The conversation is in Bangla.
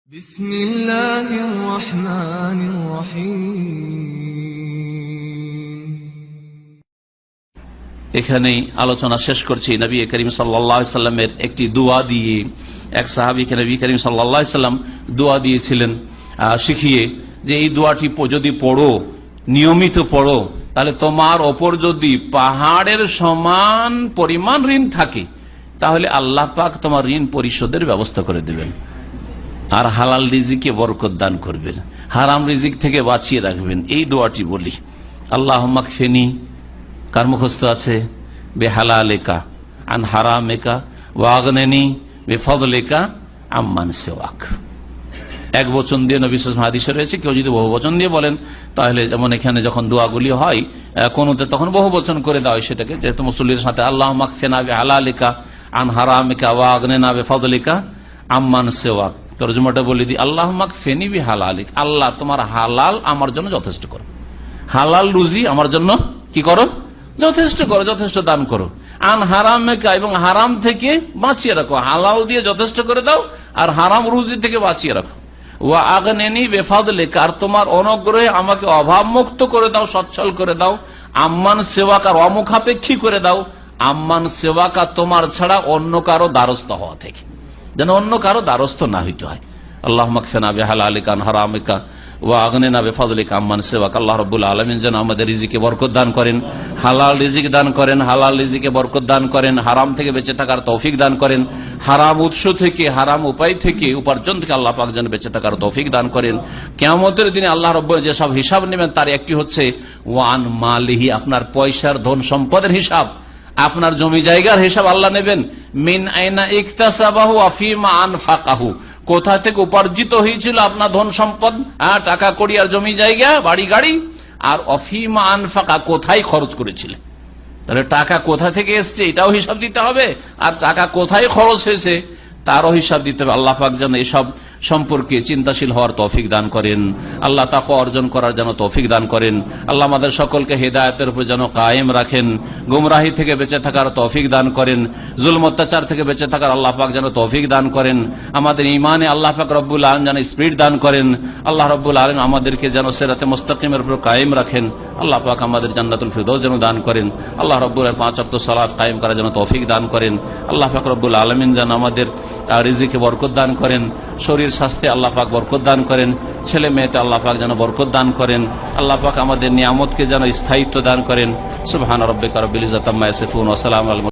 বিসমিল্লাহির রহমানির রহিম। এখানেই আলোচনা শেষ করছি। নবী করিম সাল্লাল্লাহু আলাইহি সাল্লামের একটি দোয়া দিয়ে এক সাহাবীকে নবী করিম সাল্লাল্লাহু আলাইহি সাল্লাম দোয়া দিয়েছিলেন শিখিয়ে, যে এই দোয়াটি যদি পড়ো, নিয়মিত পড়ো, তাহলে তোমার ওপর যদি পাহাড়ের সমান পরিমাণ ঋণ থাকে তাহলে আল্লাহ পাক তোমার ঋণ পরিশোধের ব্যবস্থা করে দেবেন, আর হালাল রিজিকে বরকত দান করবেন, হারাম রিজিক থেকে বাঁচিয়ে রাখবেন। এই দোয়াটি বলি, আল্লাহুম্মা কফিনি, কার মুখস্থ আছে? বেহালালিকা আন হারামিকা ওয়া আগনিনি বিফদলিকা আম্মান সিওয়াক। এক বচন দিয়ে নবী সাল্লাল্লাহু আলাইহি ওয়াসাল্লাম হাদিসে রয়েছে, কেউ যদি বহু বচন দিয়ে বলেন তাহলে, যেমন এখানে যখন দোয়াগুলি হয় কোনতে, তখন বহু বচন করে দেওয়া হয় সেটাকে, যেহেতু মুসল্লির সাথে আল্লাহুম্মা কফিনা বিহালালিকা আন হারামিকা ওয়া আগনিনা বিফদলিকা আম্মান সিওয়াক। তরজমাটা বলে দিই, আল্লাহুম্মা কফিনি বিহালালিক, আল্লাহ তোমার হালাল আমার জন্য যথেষ্ট করো, হালাল রুজি আমার জন্য কি করো? যথেষ্ট করো, যথেষ্ট দান করো। আন হারামেকা, এবং হারাম থেকে বাঁচিয়ে রাখো, হালাল দিয়ে যথেষ্ট করে দাও আর হারাম রুজি থেকে বাঁচিয়ে রাখো। ওয়া আগনিনি বিফদলিকা, আর তোমার অনুগ্রহে আমাকে অভাব মুক্ত করে দাও, সচ্ছল করে দাও। আম্মান সিওয়াকা, অমুখাপেক্ষী করে দাও। আম্মান সিওয়াকা, তোমার ছাড়া অন্য কারো দ্বারস্থ হওয়া থেকে, যেন অন্য কারো দ্বারস্থ না হইতে হয়। আল্লাহুম্মা কফিনা বিহালালিকা আন হারামিকা ওয়া আগনিনা বিফদলিকা আম্মান সিওয়াক। আল্লাহ রাব্বুল আলামিন যেন আমাদের রিজিকে বরকত দান করেন, হালাল রিজিক দান করেন, হালাল রিজিকে বরকত দান করেন, হারাম থেকে বেঁচে থাকার তৌফিক দান করেন, হারাম উৎস থেকে, হারাম উপায় থেকে, উপার্জন থেকে আল্লাহ পাক যেন বেঁচে থাকার তৌফিক দান করেন। কিয়ামতের দিনে আল্লাহ রাব্বুল যেসব হিসাব নেবেন তার একটি হচ্ছে ওয়ান মালিহি, আপনার পয়সার ধন সম্পদের হিসাব, আপনার জমি জায়গার হিসাব আল্লাহ নেবেন। মিন আইনা ইকতাসাবাহু ওয়া ফিমা আনফাকাহু, কোথা থেকে উপার্জিত হয়েছিল আপনার ধন সম্পদ, টাকা কড়ি আর জমি জায়গা, বাড়ি গাড়ি, আর অফিমা আনফাকা, কোথায় খরচ করেছিলেন। তাহলে টাকা কোথা থেকে এসছে এটাও হিসাব দিতে হবে, আর টাকা কোথায় খরচ হয়েছে তারও হিসাব দিতে হবে। আল্লাহ পাক যেন এসব সম্পর্কে চিন্তাশীল হওয়ার তৌফিক দান করেন, আল্লাহ তাকওয়া অর্জন করার যেন তৌফিক দান করেন। আল্লাহ আমাদের সকলকে হেদায়েতের উপর যেন কায়েম রাখেন, গুমরাহি থেকে বেঁচে থাকার তৌফিক দান করেন, জুলম অত্যাচার থেকে বেঁচে থাকার আল্লাহ পাক যেন তৌফিক দান করেন। আমাদের ঈমানে আল্লাহ পাক রব্বুল আলামিন যেন স্পিড দান করেন। আল্লাহ রব্বুল আলামিন আমাদেরকে যেন সিরাতে মুস্তাকিমের উপর কায়েম রাখেন। আল্লাহ পাক আমাদের জান্নাতুল ফিরদৌস যেন দান করেন। আল্লাহ রব্বুল আলামিন 5 ওয়াক্ত সালাত কায়েম করার জন্য তৌফিক দান করেন। আল্লাহ পাক রব্বুল আলামিন যেন আমাদের রিজিকে বরকত দান করেন, শরীর স্বাস্থ্যে আল্লাহ পাক বরকত দান করেন, ছেলে মেয়েতে আল্লাহ পাক যেন বরকত দান করেন। আল্লাহ পাক আমাদের নিয়ামতকে যেন স্থায়িত্ব দান করেন। সুবহান রাব্বিকা রাব্বিল ইজ্জাতি আম্মা ইয়াসিফুন ওয়া সালামুন আলাল